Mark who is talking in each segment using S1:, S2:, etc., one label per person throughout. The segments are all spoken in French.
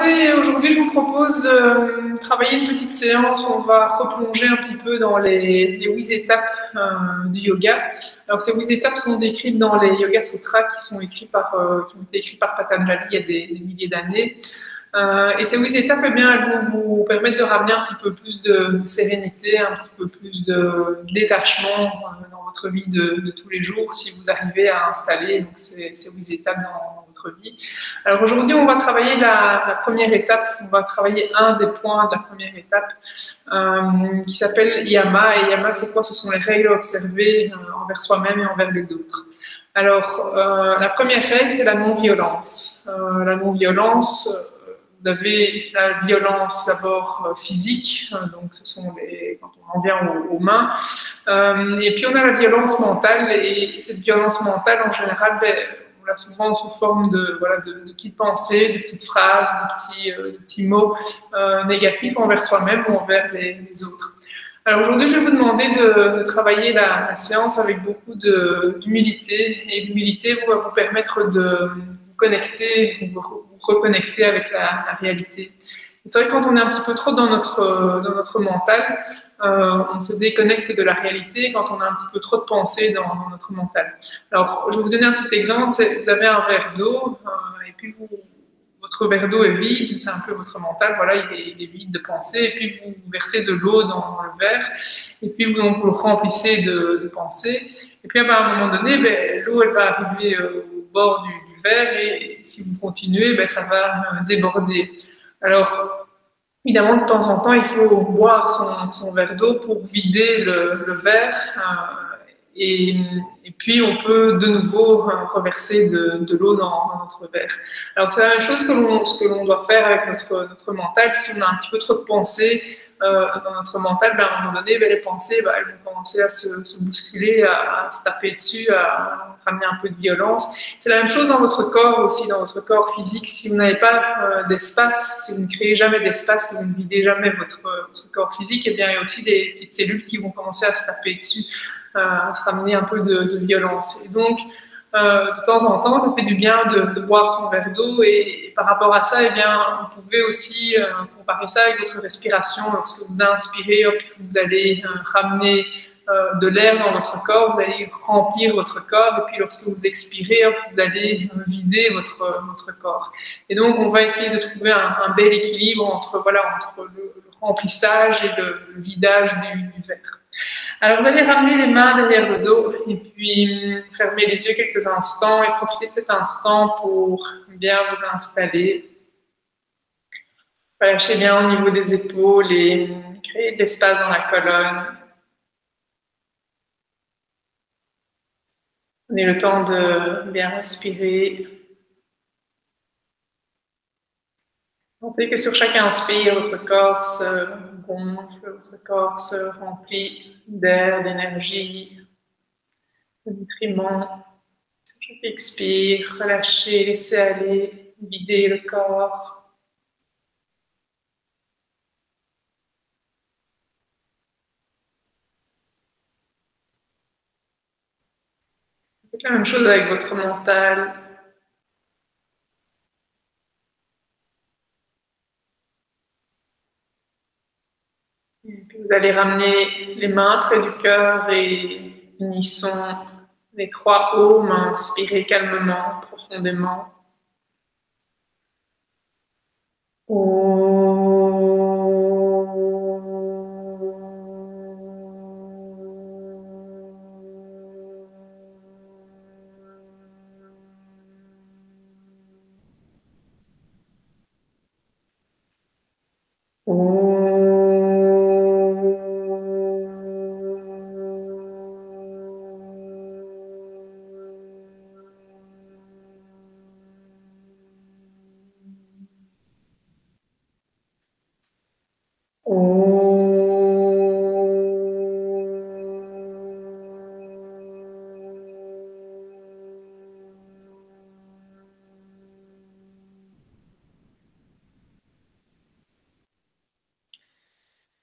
S1: commencer, aujourd'hui, je vous propose de travailler une petite séance où on va replonger un petit peu dans les 8 étapes du yoga. Alors, ces 8 étapes sont décrites dans les Yoga Sutras qui ont été écrits par Patanjali il y a des milliers d'années. Et ces 8 étapes, eh bien, elles vont vous permettre de ramener un petit peu plus de sérénité, un petit peu plus de détachement dans votre vie de tous les jours si vous arrivez à installer donc, ces 8 étapes dans votre vie. Alors aujourd'hui, on va travailler la première étape, on va travailler un des points de la première étape qui s'appelle Yama. Et Yama, c'est quoi? Ce sont les règles à observer envers soi-même et envers les autres. Alors, la première règle, c'est la non-violence. La non-violence, vous avez la violence d'abord physique, donc ce sont quand on en vient aux mains, et puis on a la violence mentale, et cette violence mentale, en général, on l'a souvent sous forme de petites pensées, de petites phrases, de petits mots négatifs envers soi-même ou envers les autres. Alors aujourd'hui, je vais vous demander de travailler la séance avec beaucoup d'humilité, et l'humilité va vous permettre de vous connecter, vous reconnecter avec la réalité. C'est vrai que quand on est un petit peu trop dans notre mental, on se déconnecte de la réalité quand on a un petit peu trop de pensées dans notre mental. Alors, je vais vous donner un petit exemple. Vous avez un verre d'eau, et puis votre verre d'eau est vide, c'est un peu votre mental, voilà, il est vide de pensées, et puis vous versez de l'eau dans le verre, et puis vous le remplissez de pensées, et puis à un moment donné, l'eau elle va arriver au bord du verre, et si vous continuez, ça va déborder. Alors, évidemment, de temps en temps, il faut boire son verre d'eau pour vider le verre, et puis on peut de nouveau reverser de l'eau dans notre verre. Alors c'est la même chose que l'on doit faire avec notre mental. Si on a un petit peu trop de pensées dans notre mental, à un moment donné, les pensées elles vont commencer à se bousculer, à se taper dessus, à ramener un peu de violence. C'est la même chose dans votre corps aussi, dans votre corps physique. Si vous n'avez pas d'espace, si vous ne créez jamais d'espace, que vous ne videz jamais votre corps physique, eh bien il y a aussi des petites cellules qui vont commencer à se taper dessus, à se ramener un peu de violence. Et donc, de temps en temps, ça fait du bien de boire son verre d'eau, et par rapport à ça, eh bien, vous pouvez aussi comparer ça avec votre respiration. Lorsque vous inspirez, hop, vous allez ramener de l'air dans votre corps, vous allez remplir votre corps, et puis lorsque vous expirez, hop, vous allez vider votre corps. Et donc, on va essayer de trouver un bel équilibre entre le remplissage et le vidage du verre. Alors, vous allez ramener les mains derrière le dos et puis fermer les yeux quelques instants et profiter de cet instant pour bien vous installer. Relâchez bien au niveau des épaules et créer de l'espace dans la colonne. Prenez le temps de bien respirer. Sentez que sur chaque inspire, votre corps se gonfle, votre corps se remplit d'air, d'énergie, de nutriments. Sur chaque expire, relâchez, laissez aller, videz le corps. Faites la même chose avec votre mental. Et puis vous allez ramener les mains près du cœur et unissons les 3 aumes. Inspirez calmement, profondément.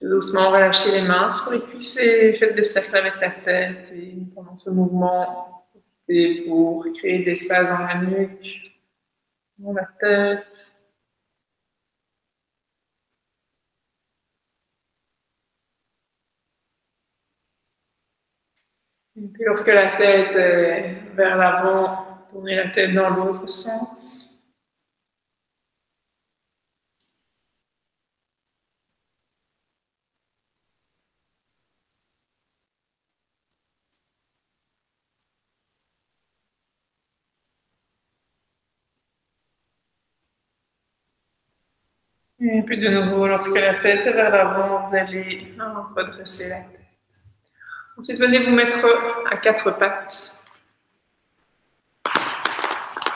S1: Doucement, relâchez les mains sur les cuisses et faites des cercles avec la tête. Et pendant ce mouvement, profitez pour créer de l'espace dans la nuque, dans la tête. Et puis lorsque la tête est vers l'avant, tournez la tête dans l'autre sens. Et puis de nouveau, lorsque la tête est vers l'avant, vous allez redresser la tête. Ensuite, venez vous mettre à quatre pattes.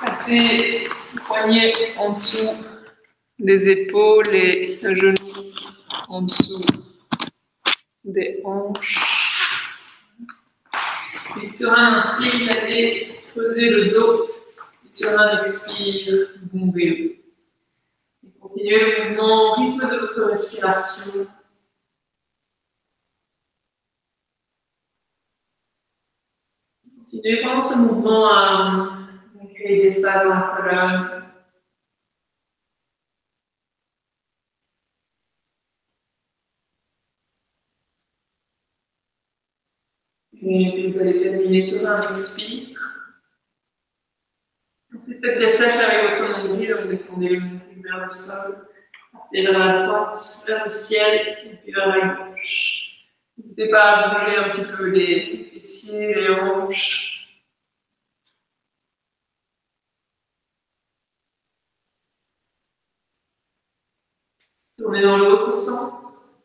S1: Passez le poignet en dessous des épaules et le genou en dessous des hanches. Et sur un inspire, vous allez creuser le dos. Et sur un expire, bombez. Continuez le mouvement au rythme de votre respiration. Continuez pendant ce mouvement à créer des espaces dans la colonne. Et puis vous allez terminer sur un expire. Ensuite, faites des cercles avec votre nombril, donc descendez le nombril vers le sol, et vers la droite, vers le ciel, et puis vers la gauche. N'hésitez pas à bouger un petit peu les fessiers, les hanches. Tournez dans l'autre sens.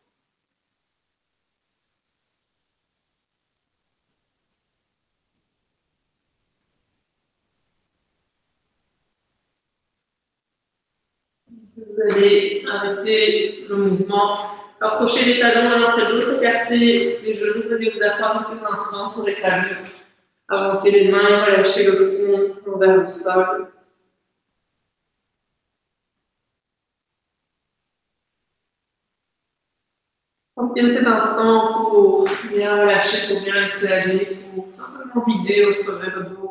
S1: Vous allez arrêter le mouvement, approchez les talons l'un après l'autre, écartez les genoux, venez vous asseoir quelques instants sur les talons. Avancez les mains et relâchez le front vers le sol. Prenez cet instant pour bien relâcher, pour bien laisser aller, pour simplement vider votre verre d'eau.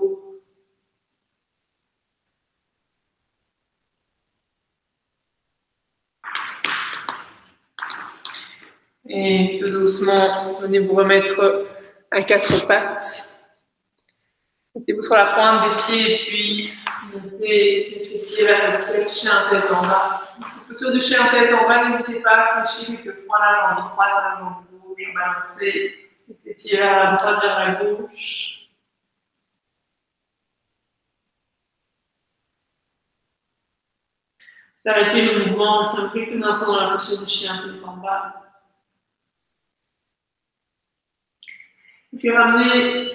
S1: Et tout doucement, venez vous remettre à quatre pattes. Mettez-vous sur la pointe des pieds et puis montez les fessiers vers le ciel, chien tête en bas. Cette posture du chien tête en bas, n'hésitez pas à fléchir quelquefois la jambe droite, la jambe gauche, balancer les fessiers vers la droite, vers la gauche. Arrêtez le mouvement, restez quelques instants dans la posture du chien tête en bas. Et puis ramenez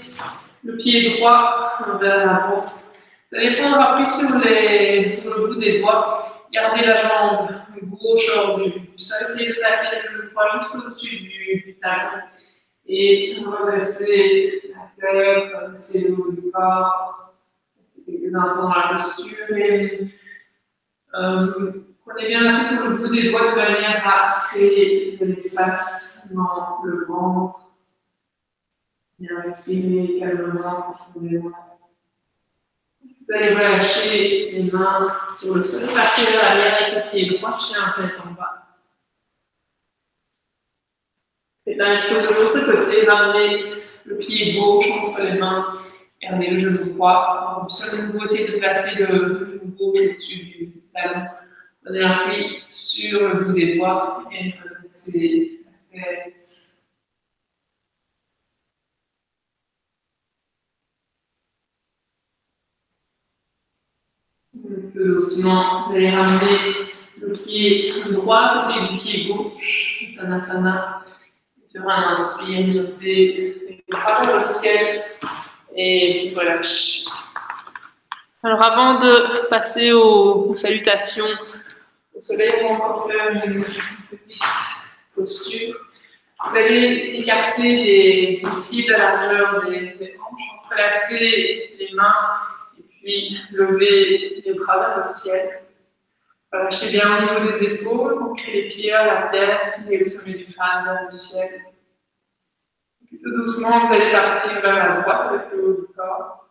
S1: le pied droit vers l'avant. Vous allez prendre appui sur le bout des doigts. Gardez la jambe gauche hors du sol. Essayez de placer le doigt juste au-dessus du talon. Et redresser la tête, redresser le haut du corps. Quelques instants dans la posture. Et, prenez bien appui sur le bout des doigts de manière à créer de l'espace dans le ventre. Bien respirer calmement, profondément. Vous allez relâcher les mains sur le sol, partir vers l'arrière avec le pied droit, chien tête en bas. Faites la même chose de l'autre côté, ramenez le pied gauche entre les mains, gardez le genou droit. Vous essayez de placer le genou gauche au-dessus du talon. Prenez appui sur le bout des doigts et redressez la tête. Doucement, vous allez ramener le pied droit côté du pied gauche, Uttanasana. Sur un inspire, montez les bras vers le ciel et relâchez. Alors avant de passer aux salutations au soleil, on va encore faire une petite posture. Vous allez écarter les pieds de la largeur des hanches, entrelacer les mains et puis lever les bras vers le ciel. Relâchez bien au niveau des épaules, ancrez les pieds à la terre et le sommet du crâne vers le ciel. Et puis tout doucement, vous allez partir vers la droite avec le haut du corps.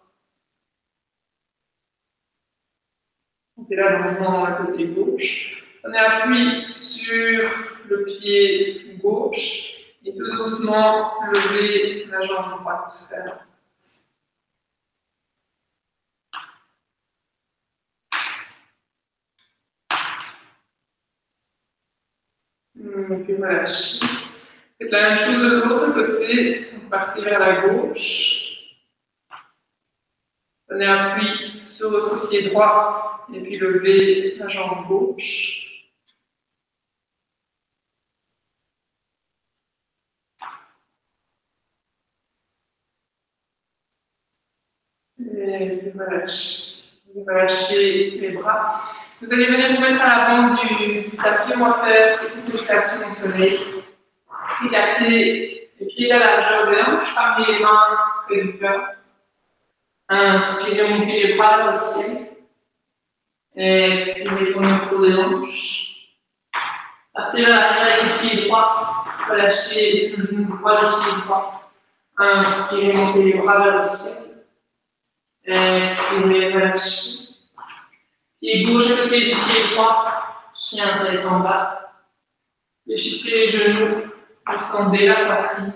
S1: Montez là le mouvement dans le côté gauche. Prenez appui sur le pied gauche. Et tout doucement, levez la jambe droite vers la droite. Et puis relâchez. Faites la même chose de l'autre côté. Vous partez vers la gauche. Prenez appui sur votre pied droit et puis levez la jambe gauche. Et relâchez les bras. Vous allez venir vous mettre à l'avant du tapis. On va faire quelques extractions au soleil. Écartez les pieds à la largeur des hanches, ramenez les mains près du cœur. Inspirez, montez les bras vers le ciel. Expirez, tournez autour des hanches. Partez vers l'arrière avec le pied droit. Relâchez le genou droit, le pied droit. Inspirez, montez les bras vers le ciel. Expirez, relâchez. Pied gauche à côté du pied droit. Chien tête en bas. Fléchissez les genoux. Descendez la poitrine.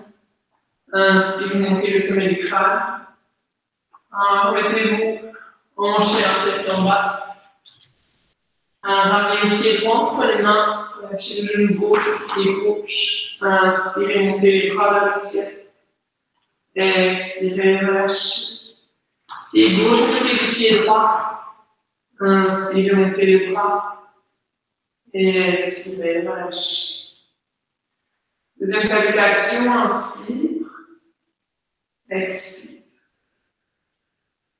S1: Inspirez, montez le sommet du crâne. Remettez-vous hanché en tête en bas. Ramenez le pied droit entre les mains. Lâchez le genou gauche, le pied gauche. Inspirez, montez les bras vers le ciel. Expirez, relâchez. Pied gauche à côté du pied droit. Inspirez, montez les bras. Et expirez, relâchez. Deuxième salutation, inspire. Expire.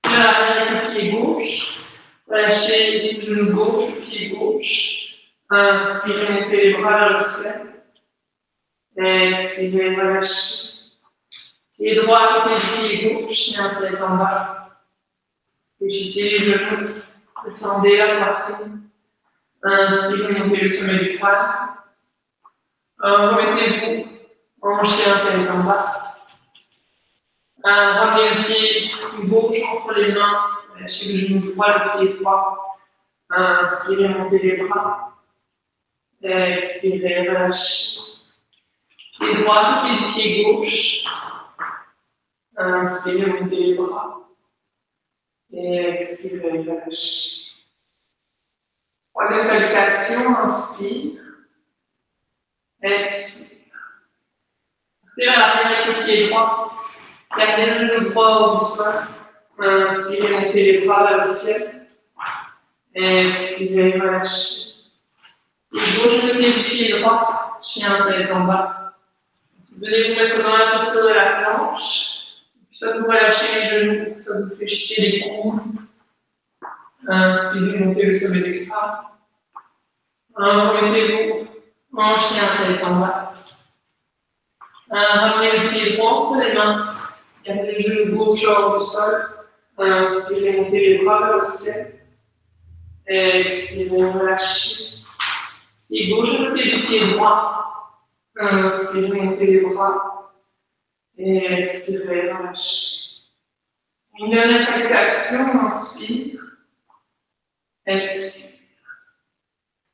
S1: L'arrière du pied gauche. Relâchez le genou gauche, le pied gauche. Inspirez, montez les bras vers le ciel. Expirez, relâchez. Pied droit à côté du pied gauche, chien tête en bas. Fléchissez les genoux. Descendez la poitrine. Inspirez, montez le sommet du crâne. Remettez-vous en chien tête en bas. Ramenez le pied gauche entre les mains. Lâchez le genou droit, le pied droit. Inspirez, montez les bras. Expirez, relâchez. Pied droit, pied gauche. Inspirez, montez les bras. Et expirez, relâchez. Troisième salutation, inspire. Expire. Partez vers l'arrière avec le pied droit. Gardez le genou droit au sol. Inspirez, montez les bras vers le ciel. Expirez, relâchez. Pied gauche, côté du pied droit. Chien tête en bas. Venez vous mettre dans la posture de la planche. Soit vous relâchez les genoux, soit vous fléchissez les coudes. Inspirez, montez le sommet du crâne. Remettez-vous en chien tête en bas. Ramenez le pied droit entre les mains. Gardez le genou gauche hors du sol. Inspirez, montez les bras vers le ciel. Expirez, relâchez. Pied gauche à côté du pied droit. Inspirez, montez les bras. Et expirez, relâchez. Une dernière salutation, inspire. Expire.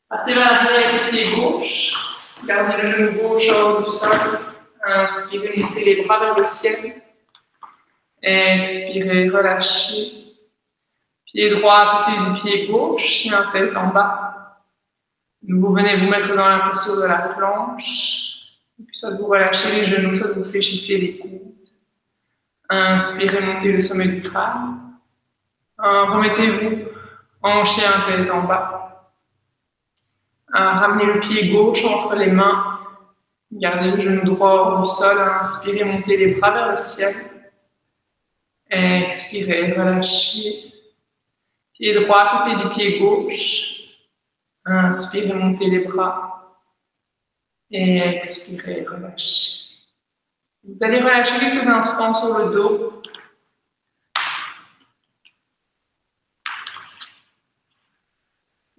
S1: Partez vers l'arrière avec le pied gauche. Gardez le genou gauche hors du sol. Inspirez, montez les bras vers le ciel. Expirez, relâchez. Pied droit à côté du pied gauche, chien tête en bas. Vous venez vous mettre dans la posture de la planche. Et puis soit vous relâchez les genoux, soit vous fléchissez les coudes. Inspirez, montez le sommet du crâne. Remettez-vous en chien tête en bas. Ramenez le pied gauche entre les mains. Gardez le genou droit hors du sol. Inspirez, montez les bras vers le ciel. Expirez, relâchez. Pied droit à côté du pied gauche. Inspirez, montez les bras. Et expirez, relâchez. Vous allez relâcher quelques instants sur le dos.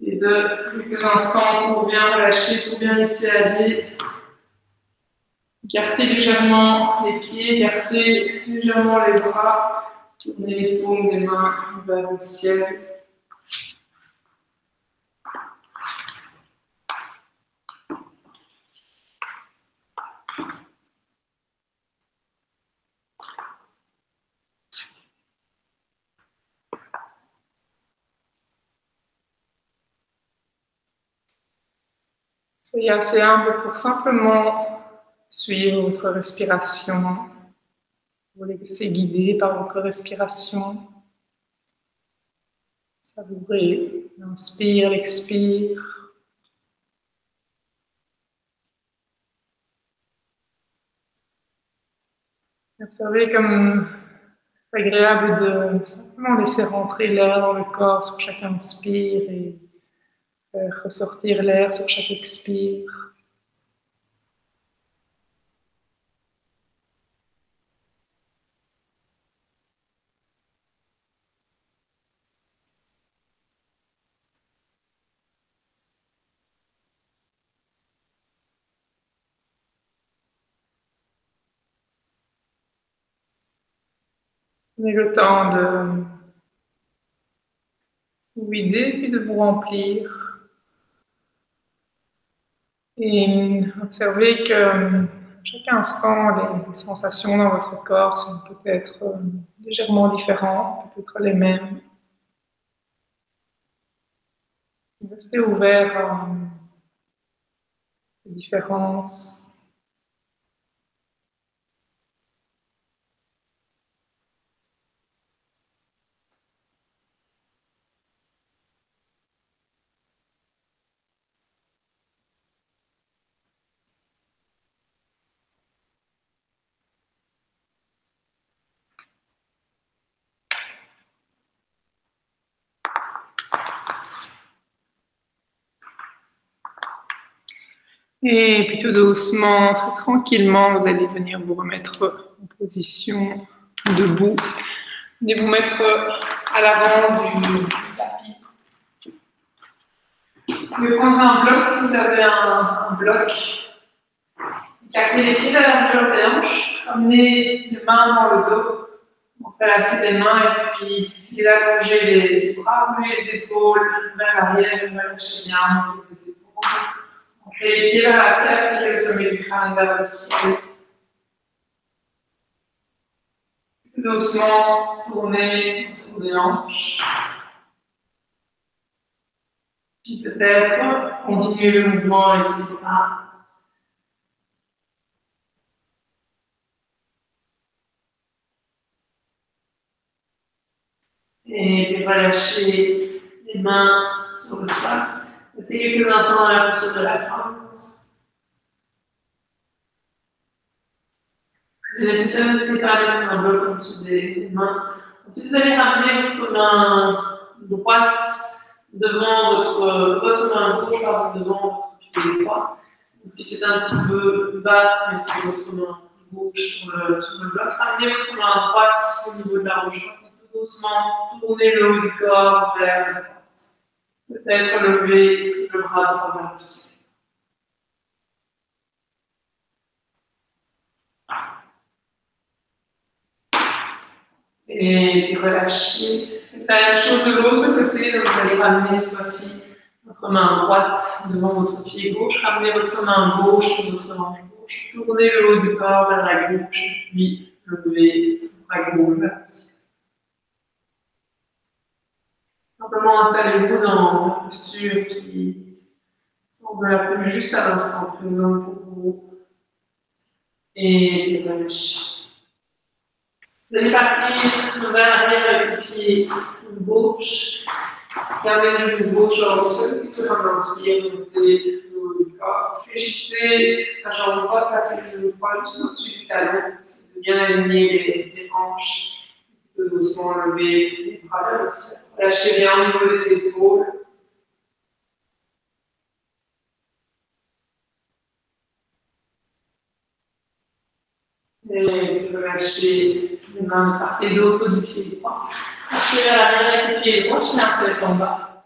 S1: Et de quelques instants pour bien relâcher, pour bien laisser aller. Écartez légèrement les pieds, écartez légèrement les bras. Tournez les paumes des mains vers le ciel. Soyez assez humble pour simplement suivre votre respiration. Vous laissez guider par votre respiration. Savourez l'inspire, l'expire. Observez comme c'est agréable de simplement laisser rentrer l'air dans le corps sur chaque inspire et faire ressortir l'air sur chaque expire. Prenez le temps de vous vider puis de vous remplir. Et observez que chaque instant, les sensations dans votre corps sont peut-être légèrement différentes, peut-être les mêmes. Restez ouvert à les différences. Et puis tout doucement, très tranquillement, vous allez venir vous remettre en position debout. Venez vous mettre à l'avant du tapis. Vous pouvez prendre un bloc si vous avez un bloc. Écartez les pieds à la largeur des hanches. Amenez les mains dans le dos. Entrelacez les mains et puis essayez d'allonger les bras, remuez les épaules vers l'arrière, relâchez bien les épaules. Entrez les pieds vers la terre, tirez le sommet du crâne vers le ciel. Tout doucement, tournez autour des hanches. Puis peut-être continuez le mouvement avec les bras. Et relâchez les mains sur le sol. Restez quelques instants dans la posture de la crosse. Si c'est nécessaire, n'hésitez pas à mettre un bloc en dessous des mains. Ensuite, vous allez ramener votre main droite devant votre main gauche devant votre pied droit. Donc, si c'est un petit peu bas, mettez votre main gauche sur le bloc. Ramenez votre main droite au niveau de la hanche. Doucement, tournez le haut du corps vers la droite. Peut-être lever le bras droit vers le ciel. Et relâchez. Faites la même chose de l'autre côté, donc vous allez ramener cette fois-ci votre main droite devant votre pied gauche, ramenez votre main gauche sur votre main gauche, tournez le haut du corps vers la gauche, puis levez le bras gauche vers le ciel. Simplement installez-vous dans la posture qui semble la plus juste à l'instant présent pour vous. Et relâchez. Vous allez partir vers l'arrière avec le pied gauche. Gardez le genou gauche hors du sol, puis sur un inspire, montez le haut du corps. Réfléchissez la jambe droite, passez le genou droit juste au-dessus du talon. De bien aligner les hanches. De doucement lever les bras vers le ciel. Lâchez bien au niveau des épaules. Et relâchez les mains de part et d'autre du pied droit. Passez vers l'arrière avec le pied droit, chenille en tête en bas.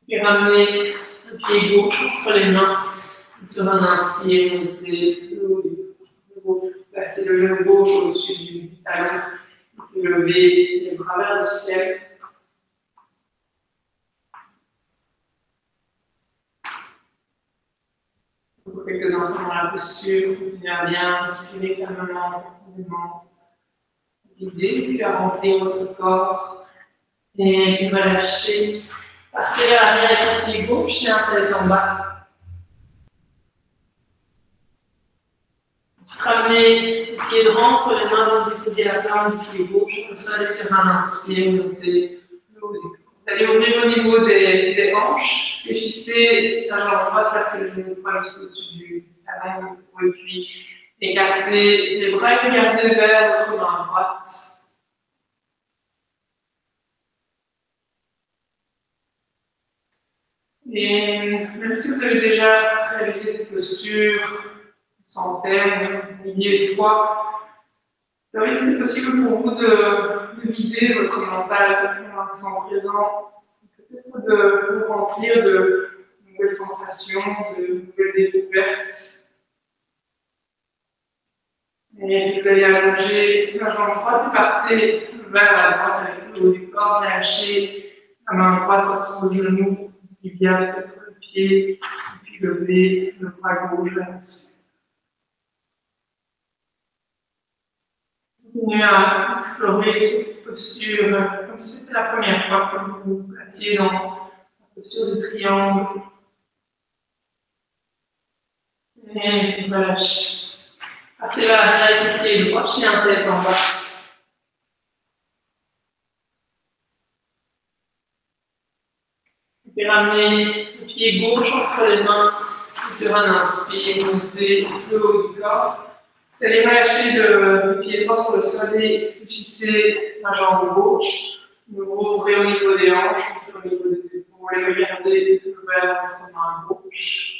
S1: Puis ramenez le pied gauche entre les mains. Sur un inspire, montez le haut du corps. Placez le genou gauche au-dessus du talon. Et levez les bras vers le ciel. Pour quelques instants dans la posture, continuez à bien respirer calmement, profondément. Vider, puis à remplir votre corps. Et puis relâcher. Partez vers l'arrière avec le pied gauche et un tête en bas. Ensuite, ramenez le pied droit entre les mains, vous déposez la plante du pied gauche sur le sol et sur un inspire, montez le haut du corps. Vous allez ouvrir au niveau des hanches, fléchissez la jambe droite, placez le genou droit juste au-dessus du talon, et puis écartez les bras et regardez vers votre main droite. Et même si vous avez déjà réalisé cette posture, centaines, milliers de fois, vous savez que c'est possible pour vous de vider votre mental dans l'instant présent, peut-être de vous remplir de nouvelles sensations, de nouvelles découvertes. Et vous allez allonger la jambe droite et partez vers la droite avec le haut du corps, lâchez la main droite sur le genou, qui vient peut-être le pied, et puis lever le bras gauche vers le ciel. Continuez à explorer cette posture comme si c'était la première fois que vous vous placiez dans la posture du triangle. Et vous relâchez. Partez vers l'arrière avec le pied droit, chien tête en bas. Et puis ramenez le pied gauche entre les mains et sur un inspire, montez le haut du corps. Vous allez relâcher le pied droit sur le sol et fléchissez la jambe gauche. Vous ouvrez au niveau des hanches, au niveau des épaules et regardez vers votre main gauche.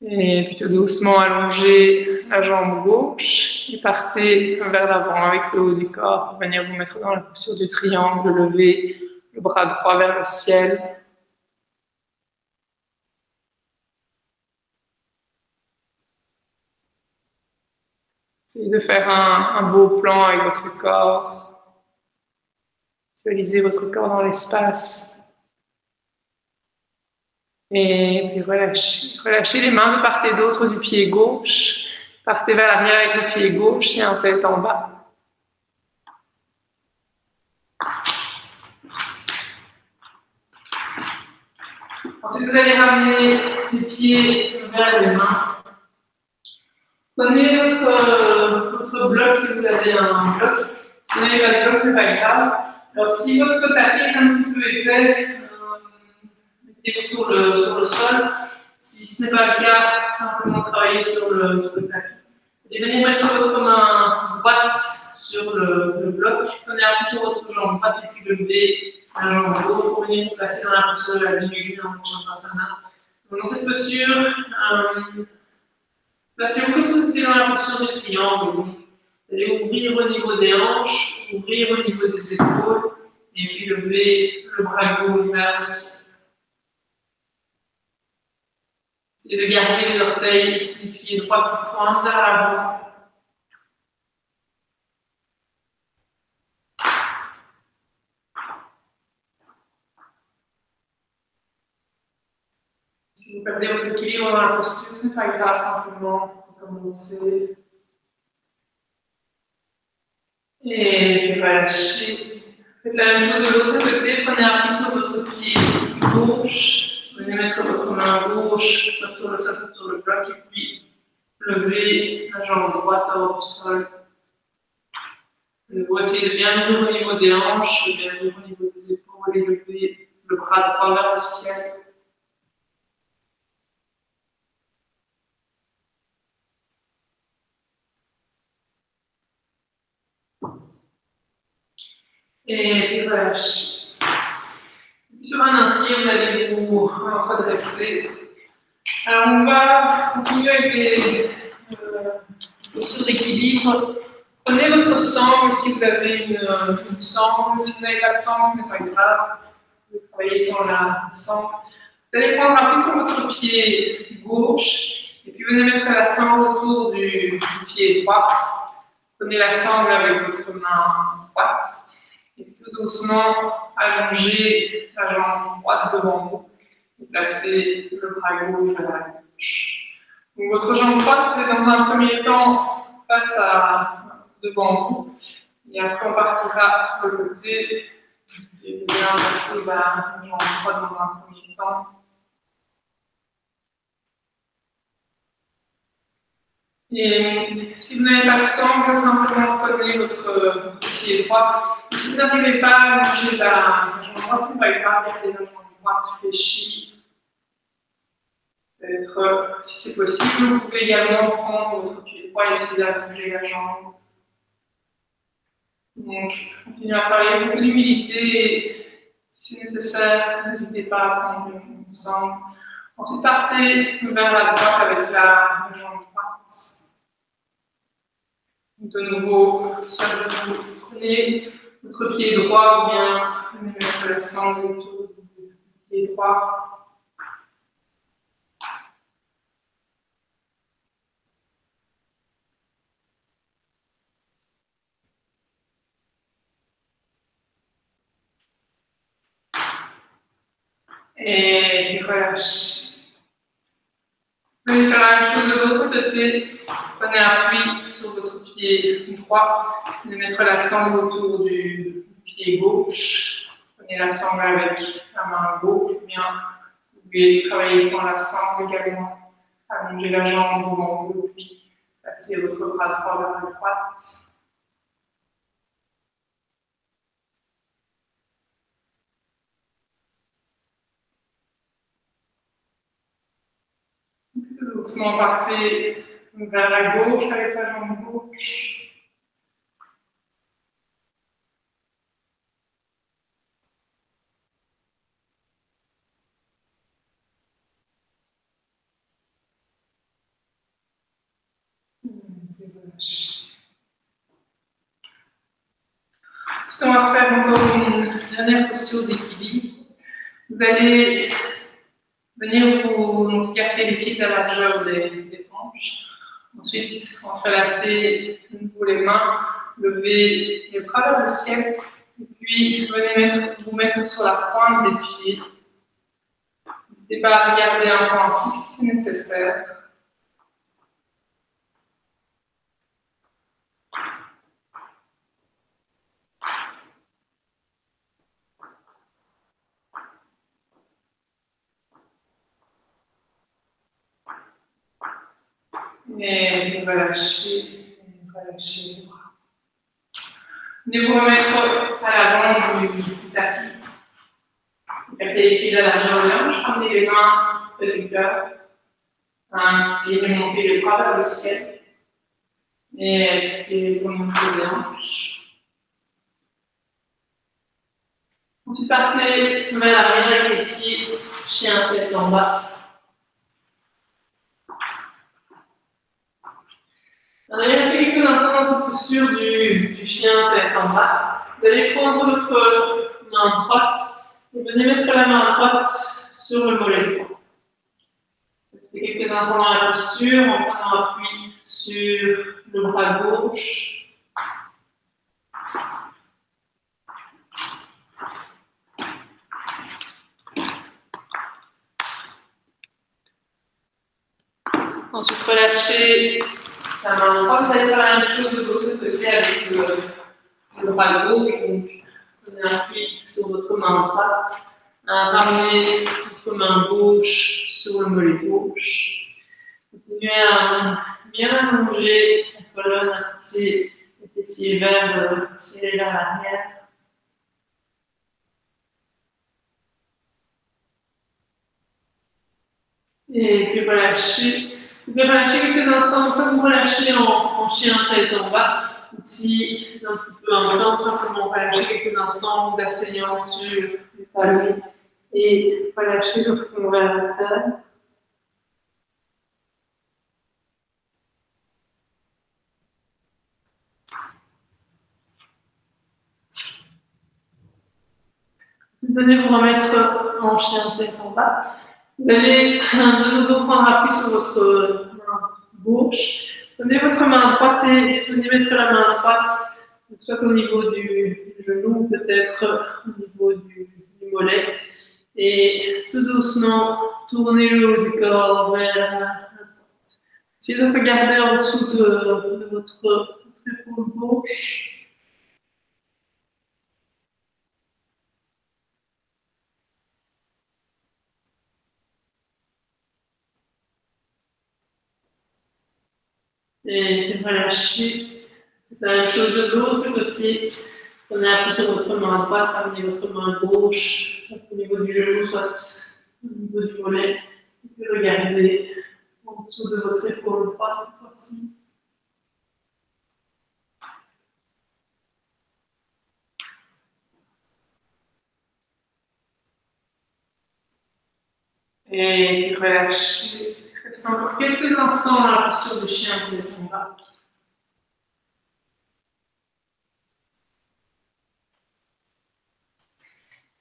S1: Et plutôt doucement allongez la jambe gauche et partez vers l'avant avec le haut du corps pour venir vous mettre dans la posture du triangle, levez le bras droit vers le ciel. Essayez de faire un beau plan avec votre corps. Visualisez votre corps dans l'espace. Et puis relâchez les mains de part et d'autre du pied gauche. Partez vers l'arrière avec le pied gauche et un tête en bas. Ensuite, vous allez ramener les pieds vers les mains. Prenez votre bloc si vous avez un bloc. Si vous n'avez pas de bloc, ce n'est pas grave. Alors, si votre tapis est un petit peu épais, mettez-vous sur le sol. Si ce n'est pas le cas, simplement travaillez sur le tapis. Et venez mettre votre main droite sur le bloc. Prenez appui sur votre jambe droite et puis levez la jambe gauche pour venir vous placer dans la posture de la Dvini dans le Shavasana. Dans cette posture, placez-vous comme si vous étiez dans la posture du triangle. Vous allez ouvrir au niveau des hanches, ouvrir au niveau des épaules et puis lever le bras gauche vers le ciel. Et de garder les orteils du pied droit qui pointent vers l'avant. Si vous perdez votre équilibre dans la posture, ce n'est pas grave, simplement commencer. Et relâchez. Faites la même chose de l'autre côté, prenez appui sur votre pied gauche. Venez mettre votre main gauche sur le sol, sur le bloc, et puis levez la jambe droite hors du sol. Vous essayez de bien ouvrir au niveau des hanches, de bien ouvrir au niveau des épaules et lever le bras droit vers le ciel. Et puis relâchez. Sur un inspire, vous allez vous redresser. Alors, on va continuer avec des postures d'équilibre. Prenez votre sangle si vous avez une sangle. Si vous n'avez pas de sangle, ce n'est pas grave. Vous pouvez travailler sans la sangle. Vous allez prendre appui sur votre pied gauche et puis venez mettre la sangle autour du pied droit. Prenez la sangle avec votre main droite. Et tout doucement, allongez la jambe droite devant vous et placez le bras gauche vers la gauche. Donc, votre jambe droite, c'est dans un premier temps face à devant vous. Et après, on partira sur le côté. Essayez de bien passer la jambe droite dans un premier temps. Et si vous n'avez pas de sangle, simplement prenez votre pied droit. Et si vous n'arrivez pas à manger la jambe droite, c'est pas grave, gardez la jambe droite fléchie. Peut-être, si c'est possible, vous pouvez également prendre votre pied droit et essayer d'allonger la jambe. Donc, continuez à travailler beaucoup d'humilité. Si c'est nécessaire, n'hésitez pas à prendre le sang. Ensuite, partez vers la droite avec la jambe droite. De nouveau, soit vous prenez votre pied droit ou bien vous mettez la sangle autour du pied droit. Et relâchez. Vous pouvez faire la même chose de l'autre côté. Prenez appui sur votre pied droit et mettre la sangle autour du pied gauche. Prenez la sangle avec la main gauche, ou bien vous pouvez travailler sans la sangle également. Allonger la jambe devant vous, puis passer votre bras droit vers la droite. Doucement partez vers la gauche avec la jambe gauche. Ensuite, on va faire encore une dernière posture d'équilibre. Vous allez venir vous garder les pieds de la largeur des hanches. Ensuite, entrelacer de nouveau les mains, lever les bras vers le ciel, et puis venez vous mettre sur la pointe des pieds. N'hésitez pas à regarder un point fixe si nécessaire. Et relâchez les bras. Venez vous remettre à l'avant du tapis. Gardez les pieds de la largeur des hanches, ramenez les mains près du cœur. Inspirez, montez les bras vers le ciel. Et expirez, remontez les hanches. Ensuite, partez vers l'arrière avec les pieds, chien tête en bas. On allait rester quelques instants dans cette posture du chien tête en bas. Vous allez prendre votre main droite et venez mettre la main droite sur le mollet droit. Restez quelques instants dans la posture en prenant appui sur le bras gauche. Ensuite, relâchez la main droite. Vous allez faire la même chose de l'autre côté avec le bras gauche. Donc, prenez appui sur votre main droite. Ramenez votre main gauche sur le mollet gauche. Continuez à bien allonger la colonne, à pousser les fessiers vers l'arrière. Et puis relâchez. Vous pouvez relâcher quelques instants, une fois que vous relâchez en chien tête en bas, ou si c'est un petit peu important, simplement relâcher quelques instants en vous asseyant sur les talons et relâcher le front vers la terre. Venez vous remettre en chien tête en bas. Vous allez de nouveau prendre appui sur votre main gauche. Prenez votre main droite et venez mettre la main droite, soit au niveau du genou, ou peut-être au niveau du mollet. Et tout doucement, tournez le haut du corps vers la droite. Essayez de regarder en dessous de votre épaule gauche. Et relâchez. La même chose de l'autre côté. Prenez appui sur votre main droite, amenez votre main gauche au niveau du genou, soit au niveau du mollet. Et puis regardez en dessous de votre épaule droite cette fois-ci. Et relâchez. Restez encore quelques instants dans la posture de chien pour les combats.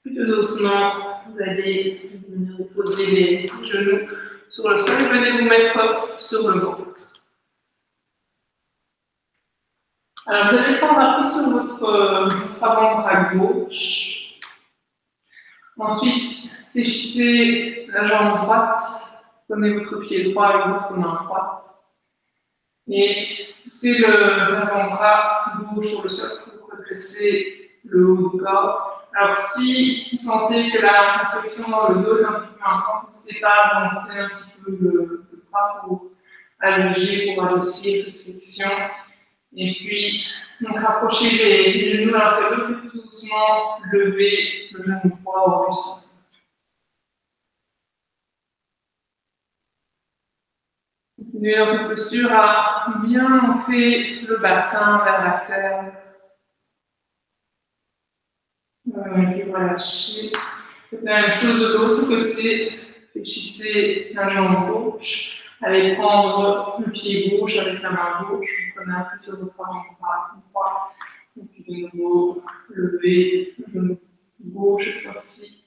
S1: Plutôt doucement, vous allez venir poser les genoux sur le sol et venez vous mettre sur le ventre. Alors, vous allez prendre appui sur votre avant-bras gauche. Ensuite, fléchissez la jambe droite. Prenez votre pied droit avec votre main droite. Et poussez l'avant-bras gauche sur le sol pour redresser le haut du corps. Alors, si vous sentez que la contraction dans le dos est un petit peu intense, n'hésitez pas à avancer un petit peu le bras pour alléger, pour adoucir cette flexion. Et puis, donc, rapprochez les genoux l'un de l'autre, tout doucement, levez le genou droit au sol. Continuez dans cette posture à bien ancrer le bassin vers la terre. Et relâchez. Faites la même chose de l'autre côté. Fléchissez la jambe gauche. Allez prendre le pied gauche avec la main gauche. Vous prenez appui sur votre avant-bras droit. Et puis de nouveau, levez le genou gauche cette fois-ci.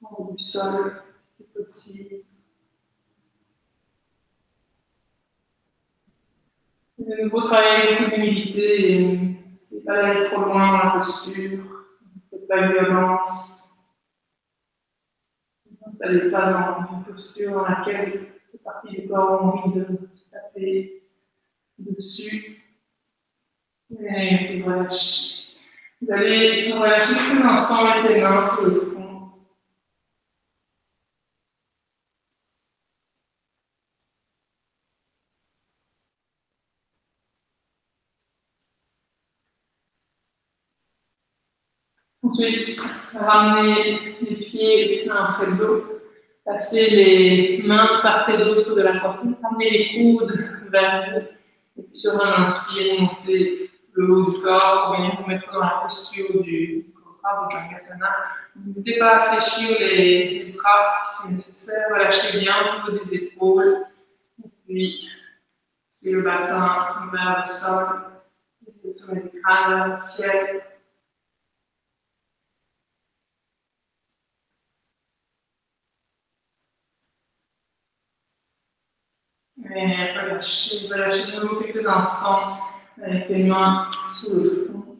S1: En haut du sol, c'est possible. De nouveau, travailler avec beaucoup d'humilité. C'est pas d'aller trop loin dans la posture. Faites pas de violence. Ne n'allez pas dans une posture dans laquelle les parties du corps ont envie de taper dessus. Et puis relâchez. Vous allez relâcher quelques instants avec les mains sur le front. Ensuite, ramenez les pieds l'un après l'autre. Passez les mains par près d'autres de la poitrine. Ramenez les coudes vers vous. Et puis sur un inspire, montez le haut du corps. Venez vous mettre dans la posture du Cobra, du Jangasana. N'hésitez pas à fléchir les bras si c'est nécessaire. Relâchez bien au niveau des épaules. Et puis, c'est le bassin vers le sol. Le sommet du crâne vers le ciel. Et relâchez de nouveau quelques instants avec les mains sous le front.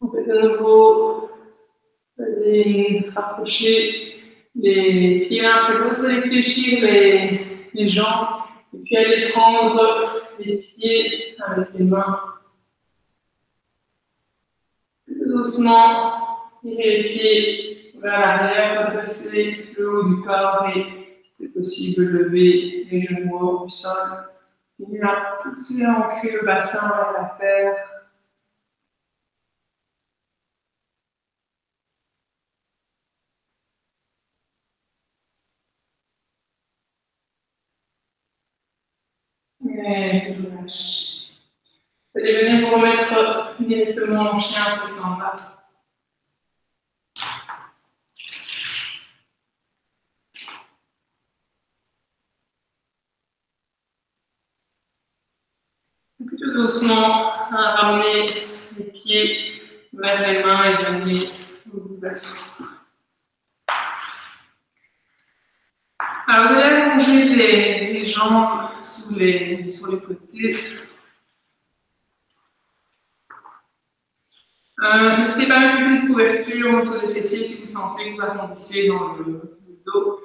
S1: On peut de nouveau aller rapprocher les pieds l'un après l'autre, allez fléchir les jambes et puis allez prendre les pieds avec les mains. Doucement, tirez les pieds vers l'arrière, redressez le haut du corps et, si c'est possible, lever les genoux au haut du sol. Et là, poussez à ancrer le bassin vers la terre. Et relâchez. Vous allez venir vous remettre directement en chien tout en bas. Plutôt doucement, ramenez les pieds vers les mains et venez vous asseoir. Alors, vous allez allonger les jambes jambes sur les côtés. N'hésitez pas à mettre une couverture autour des fessiers si vous sentez que vous arrondissez dans le dos.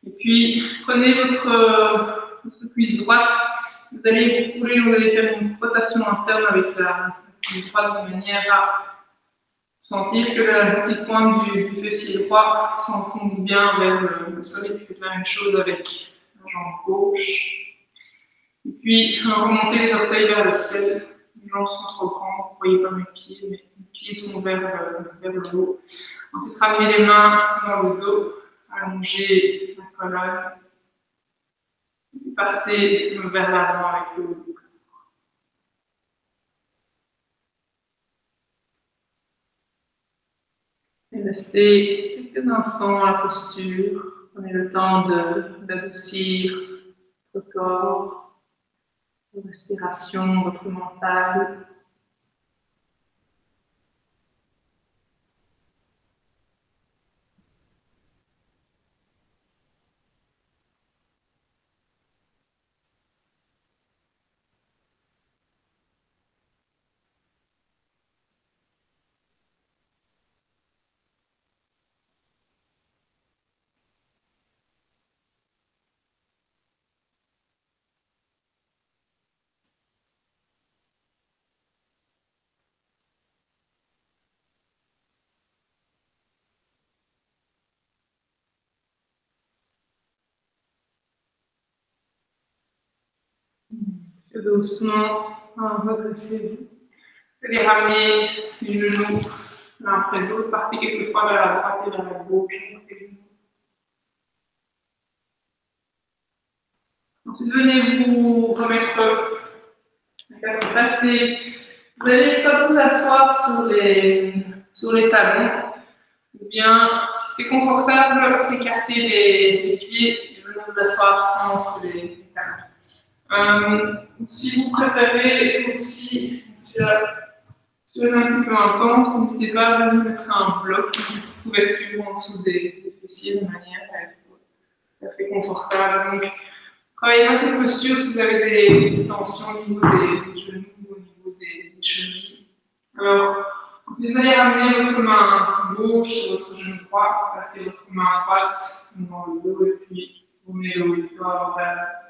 S1: Et puis, prenez votre cuisse droite. Vous allez vous couler, vous allez faire une rotation interne avec la cuisse droite de manière à sentir que la petite pointe du fessier droit s'enfonce bien vers le sol. Et puis faites la même chose avec la jambe gauche. Et puis, remontez les orteils vers le ciel. Les jambes sont trop grandes, vous ne voyez pas mes pieds, mais mes pieds sont vers le haut. Ensuite, ramenez les mains dans le dos, allongez la colonne. Et partez vers l'avant avec le haut. Et restez quelques instants dans la posture. Prenez le temps d'adoucir votre corps, votre respiration, votre mental. Tout doucement, redressez-vous. Vous allez ramener les genoux l'un après l'autre. Partez quelquefois vers la droite et vers la gauche. Ensuite, venez vous remettre la quatre pattes et vous allez soit vous asseoir sur les talons, ou bien, si c'est confortable, écarter les pieds et venir vous asseoir entre les talons. Si vous préférez aussi, si c'est un petit peu intense, n'hésitez pas à venir mettre un bloc, une petite couverture en dessous des fessiers de manière à être tout à fait confortable. Donc, travaillez dans cette posture si vous avez des tensions au niveau des genoux, au niveau des chevilles. Alors, vous allez ramener votre main gauche sur votre genou droit, placez votre main droite dans le dos et puis vous mettez le haut du corps vers la.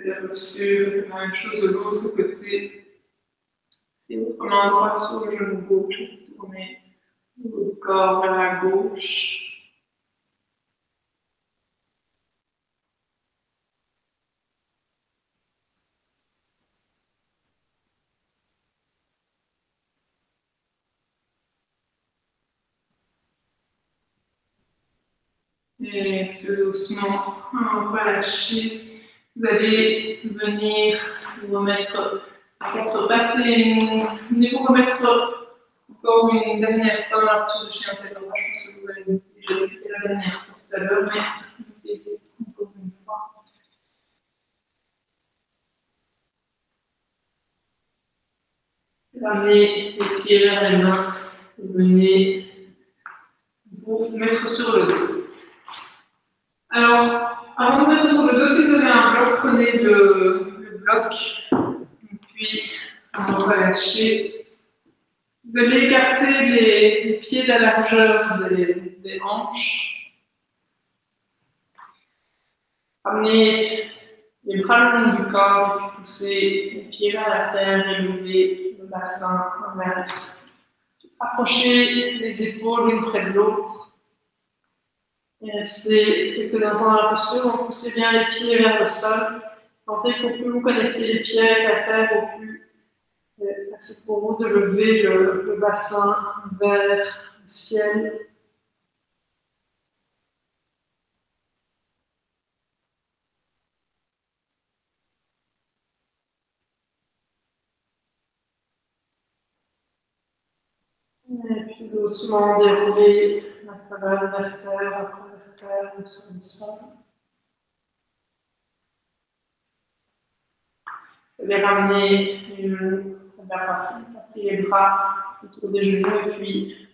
S1: La posture, la même chose de l'autre côté. C'est votre main droite sur le genou gauche, tournez le corps vers la gauche. Et tout doucement, relâcher. Vous allez venir vous remettre à quatre pattes et venez vous remettre encore une dernière fois dans la posture de chien tête. Je pense que vous avez déjà fait la dernière fois tout à l'heure, mais encore une fois. Ramenez les pieds vers les mains. Venez vous mettre sur le dos. Alors, avant de mettre sur le dos, si vous avez un bloc, prenez le bloc. Et puis, on va relâcher. Vous allez écarter les pieds de la largeur des hanches. Ramenez les bras le long du corps, et puis poussez les pieds vers la terre et levez le bassin vers le ciel. Approchez les épaules l'une près de l'autre. Et restez quelques instants dans la posture, poussez bien les pieds vers le sol. Sentez qu'au plus vous connectez les pieds avec la terre, au plus c'est pour vous de lever le bassin vers le ciel. Et puis doucement dérouler la la colonne vertébre après vertèbre sur le sol. Vous allez ramener les genoux à la poitrine, passer les bras autour des genoux et puis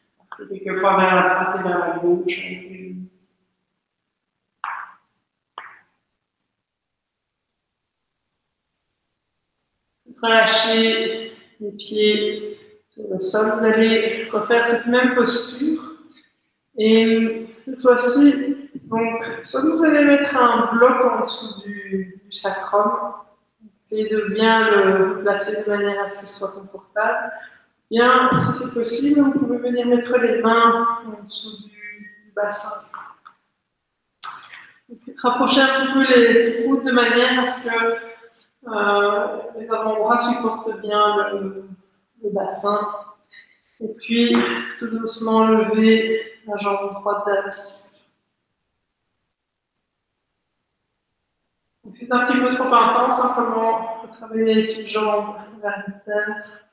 S1: quelquefois vers la droite et vers la gauche. Relâchez les pieds sur le sol. Vous allez refaire cette même posture. Et cette fois-ci, donc, soit vous venez mettre un bloc en dessous du sacrum. Essayez de bien le placer de manière à ce que ce soit confortable. Bien, si c'est possible, vous pouvez venir mettre les mains en dessous du bassin. Rapprochez un petit peu les coudes de manière à ce que les avant-bras supportent bien le bassin. Et puis, tout doucement, lever la jambe droite vers le ciel. C'est un petit peu trop intense, simplement, il faut travailler les petites jambes vers la terre.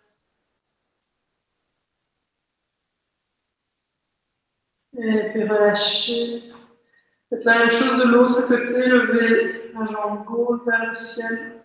S1: Et puis relâcher. Faites la même chose de l'autre côté, levez la jambe gauche vers le ciel.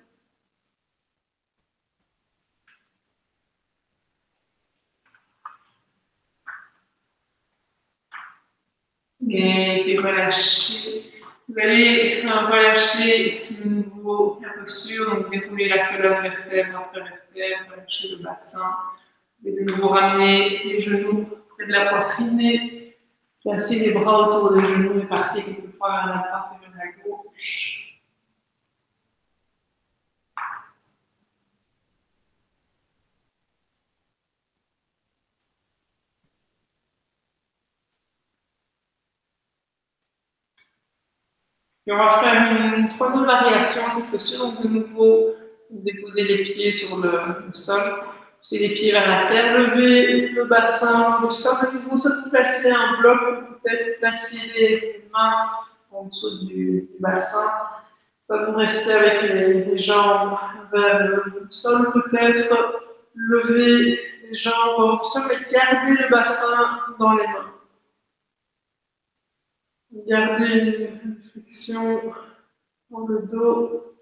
S1: Et puis relâchez. Vous allez relâcher de nouveau la posture, donc dérouler la colonne vertèbre après vertèbre, relâcher le bassin. Et de nouveau ramener les genoux près de la poitrine, placer les bras autour des genoux et partir quelquefois vers la droite et vers la gauche. Et on va faire une troisième variation à cette posture. Donc de nouveau, vous déposez les pieds sur le sol, poussez les pieds vers la terre, levez le bassin du sol. De nouveau, soit vous placez un bloc, ou peut-être placer les mains en dessous du bassin, soit vous restez avec les jambes vers le sol, peut-être lever les jambes au sol et garder le bassin dans les mains. Gardez une flexion dans le dos.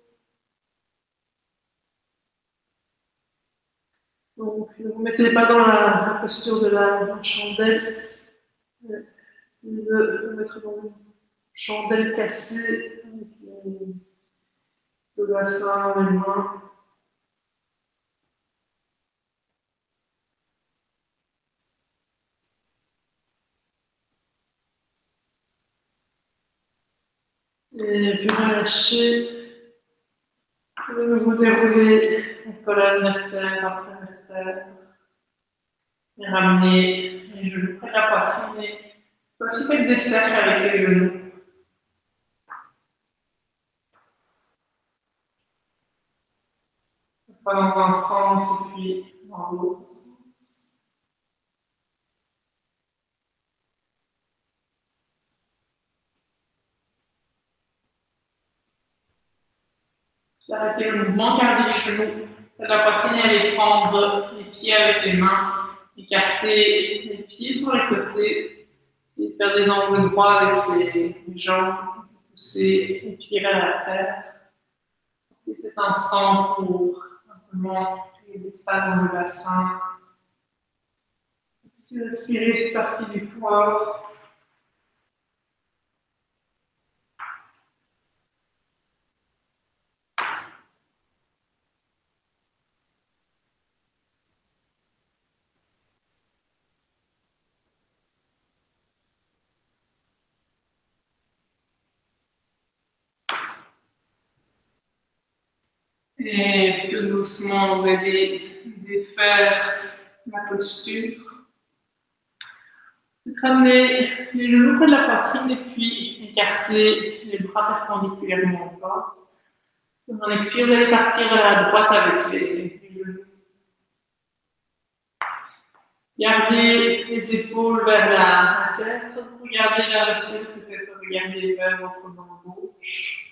S1: Donc, ne vous mettez pas dans la posture de la chandelle. Essayez de vous mettre dans une chandelle cassée avec le bassin dans les mains. Et puis relâchez. De nouveau dérouler la colonne vertèbre après vertèbre. Et ramener les genoux près de la poitrine. Et vous pouvez aussi faire des cercles avec les genoux. Pas dans un sens et puis dans l'autre sens. Arrêtez le mouvement, gardez les genoux de la poitrine et allez prendre les pieds avec les mains, écarter les pieds sur les côtés et faire des angles droits avec les jambes, pousser les pieds vers la terre. Et cet instant pour simplement créer l'espace dans le bassin. Essayez d'inspirer cette partie du corps. Et tout doucement, vous allez défaire la posture. Ramenez les genoux près de la poitrine et puis écartez les bras perpendiculairement au bas. Sur mon expire, vous allez partir vers la droite avec les genoux. Gardez les épaules vers la tête, regardez vers le ciel, peut-être regardez vers votre main gauche.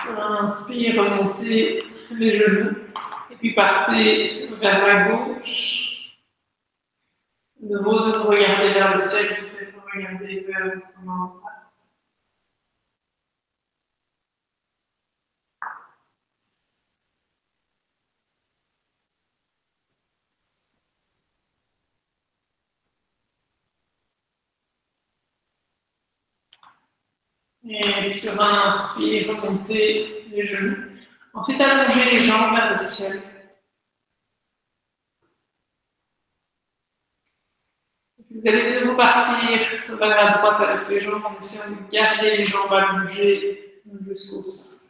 S1: Sur l'inspire, remontez les genoux. Et puis partez vers la gauche. De nouveau, regardez vers le ciel, peut-être regardez vers votre main droite. Et sur un inspire, remontez les genoux. Ensuite, allongez les jambes vers le ciel. Vous allez de nouveau partir vers la droite avec les jambes en essayant de garder les jambes allongées jusqu'au sein.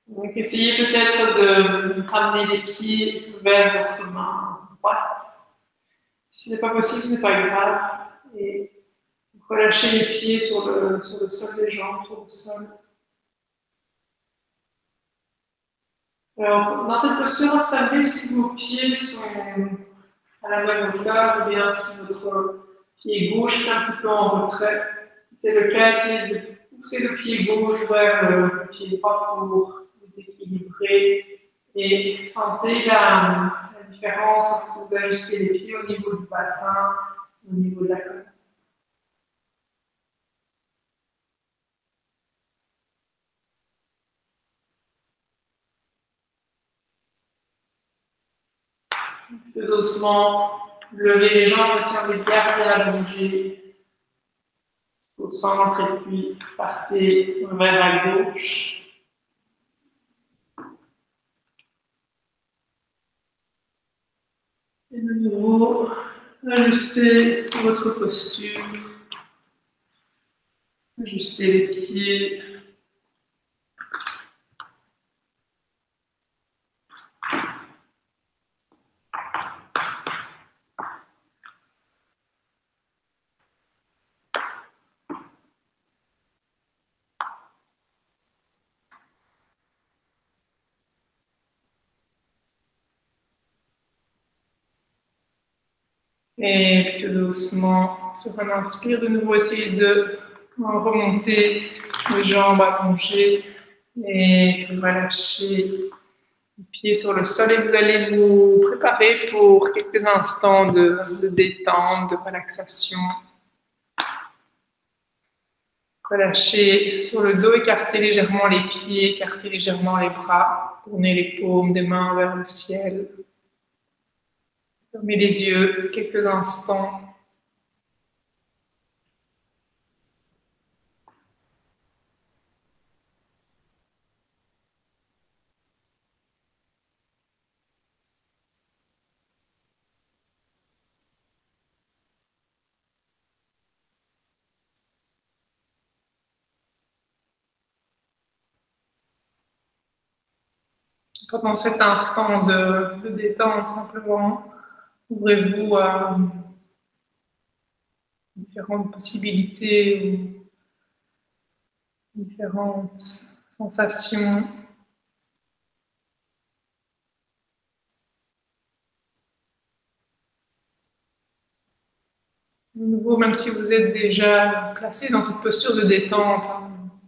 S1: Donc, essayez peut-être de ramener les pieds vers votre main droite. Si ce n'est pas possible, ce n'est pas grave. Et relâchez les pieds sur le sol des jambes, sur le sol. Alors, dans cette posture, observez si vos pieds sont à la même hauteur ou bien si votre pied gauche est un petit peu en retrait. Si c'est le cas, essayez de pousser le pied gauche vers le pied droit pour déséquilibrer et sentez la différence lorsque vous ajustez les pieds au niveau du bassin, au niveau de la colonne. Plus doucement, levez les jambes, essayez de les garder allongées au centre et puis partez vers la gauche. Et de nouveau, ajustez votre posture, ajustez les pieds. Et puis doucement, sur un inspire, de nouveau essayez de remonter les jambes allongées et relâcher les pieds sur le sol. Et vous allez vous préparer pour quelques instants de détente, de relaxation. Relâchez sur le dos, écartez légèrement les pieds, écartez légèrement les bras, tournez les paumes des mains vers le ciel. Fermez les yeux quelques instants. Pendant cet instant de détente, simplement, ouvrez-vous à différentes possibilités, différentes sensations. De nouveau, même si vous êtes déjà placé dans cette posture de détente,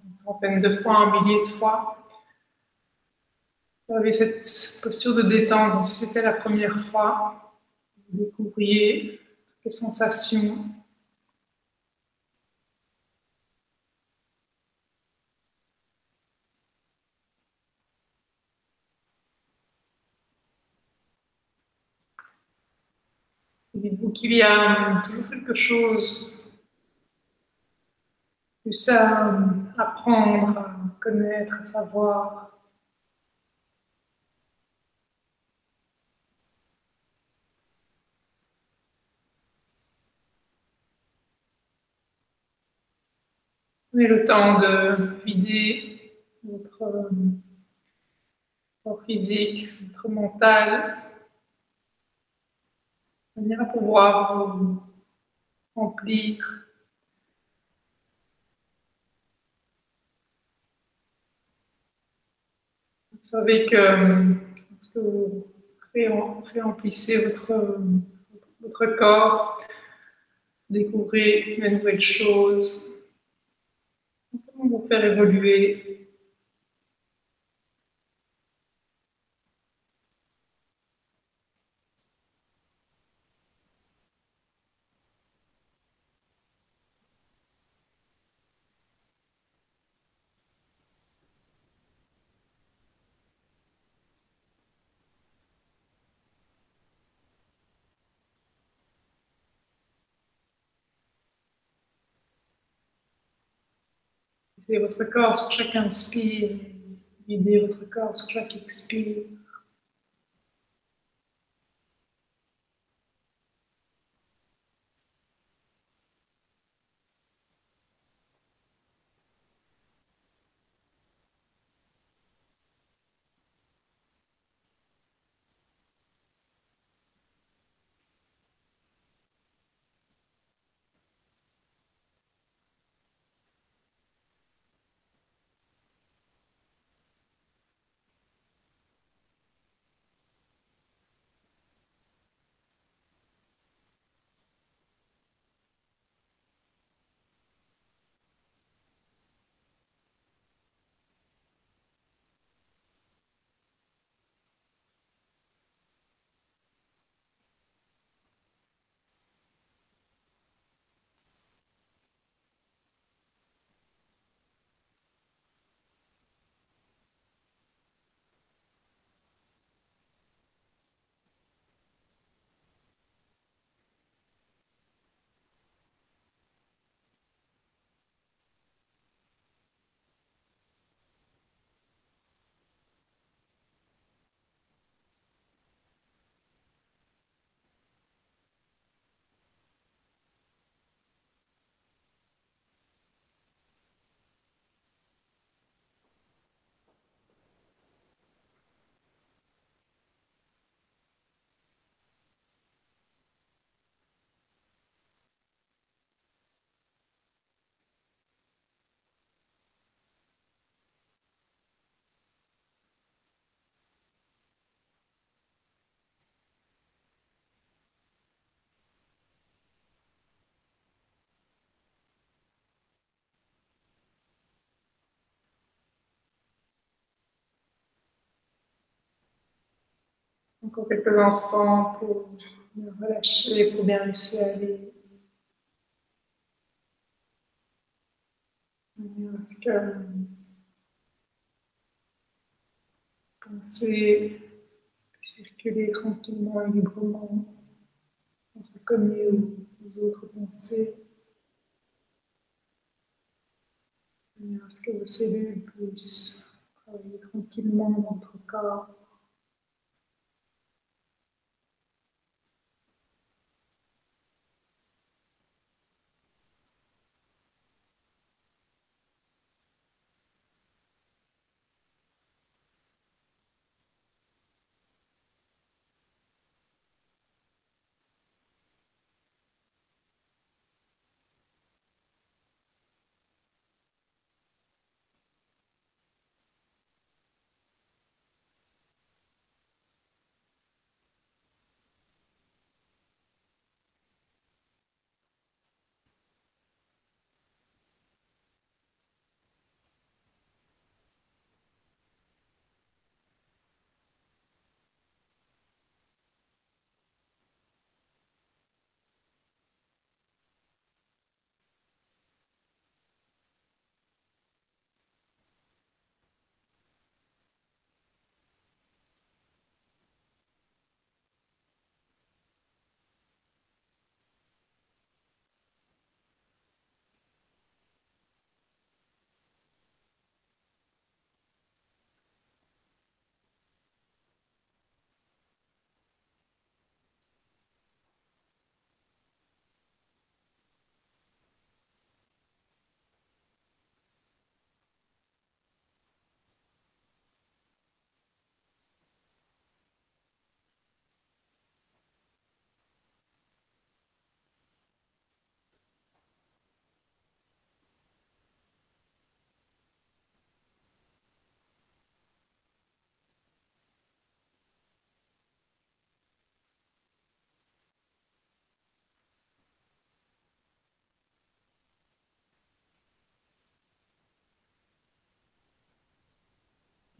S1: une centaine de fois, un millier de fois, vous avez cette posture de détente, donc si c'était la première fois, vous découvriez toutes les sensations. Dites-vous qu'il y a toujours quelque chose plus à apprendre, à connaître, à savoir. Prenez le temps de vider votre corps physique, votre mental, de manière à pouvoir vous remplir. Vous savez que lorsque vous remplissez votre corps, vous découvrez de nouvelles choses, comment vous faire évoluer. Guidez votre corps sur chaque inspire, guidez votre corps sur chaque expire. Encore quelques instants pour me relâcher, pour bien laisser aller. Est-ce que pensez circuler tranquillement et librement, sans se cogner aux autres pensées. Est-ce que vos cellules puissent travailler tranquillement dans votre corps.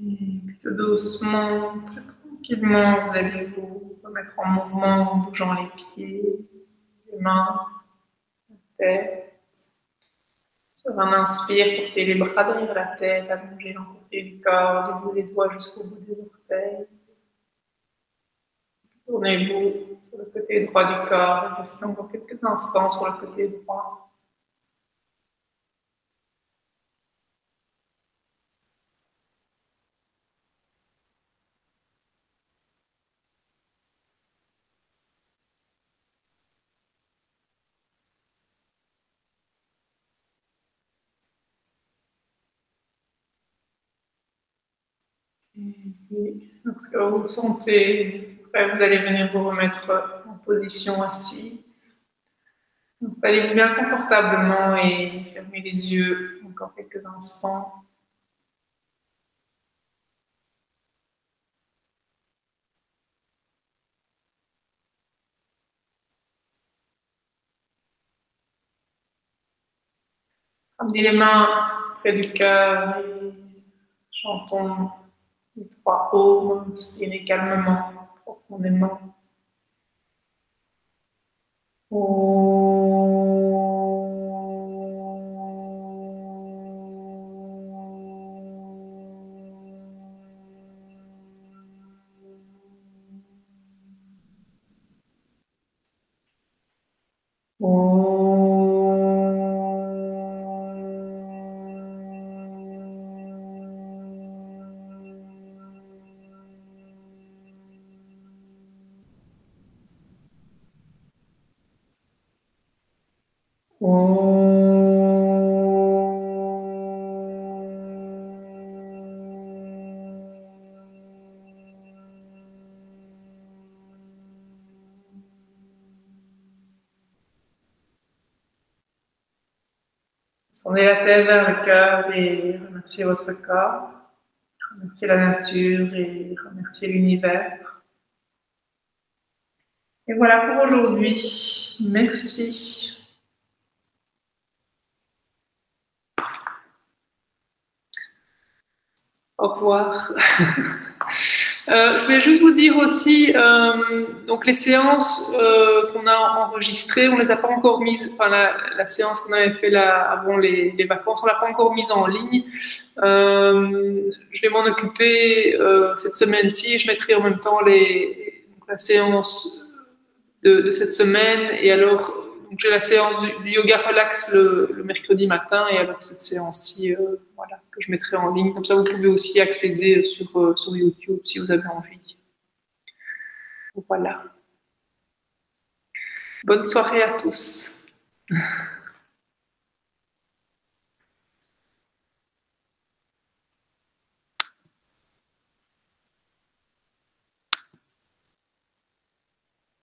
S1: Et puis tout doucement, très tranquillement, vous allez vous remettre en mouvement en bougeant les pieds, les mains, la tête. Sur un inspire, portez les bras derrière la tête, allongez l'entièreté du corps, déboulez les doigts jusqu'au bout des orteils. Tournez-vous sur le côté droit du corps et restez encore quelques instants sur le côté droit. Et lorsque vous vous sentez prêt, vous allez venir vous remettre en position assise. Installez-vous bien confortablement et fermez les yeux encore quelques instants. Ramenez les mains près du cœur et chantons les trois ohms. Inspirez calmement, profondément. Descendez la tête vers le cœur et remerciez votre corps. Remerciez la nature et remerciez l'univers. Et voilà pour aujourd'hui. Merci. Au revoir. Je vais juste vous dire aussi, donc les séances qu'on a enregistrées, on les a pas encore mises, enfin la séance qu'on avait fait là avant les vacances, on l'a pas encore mise en ligne. Je vais m'en occuper cette semaine-ci et je mettrai en même temps la séance de cette semaine et alors donc j'ai la séance du yoga relax le mercredi matin et alors cette séance-ci voilà, que je mettrai en ligne. Comme ça, vous pouvez aussi accéder sur YouTube si vous avez envie. Voilà. Bonne soirée à tous.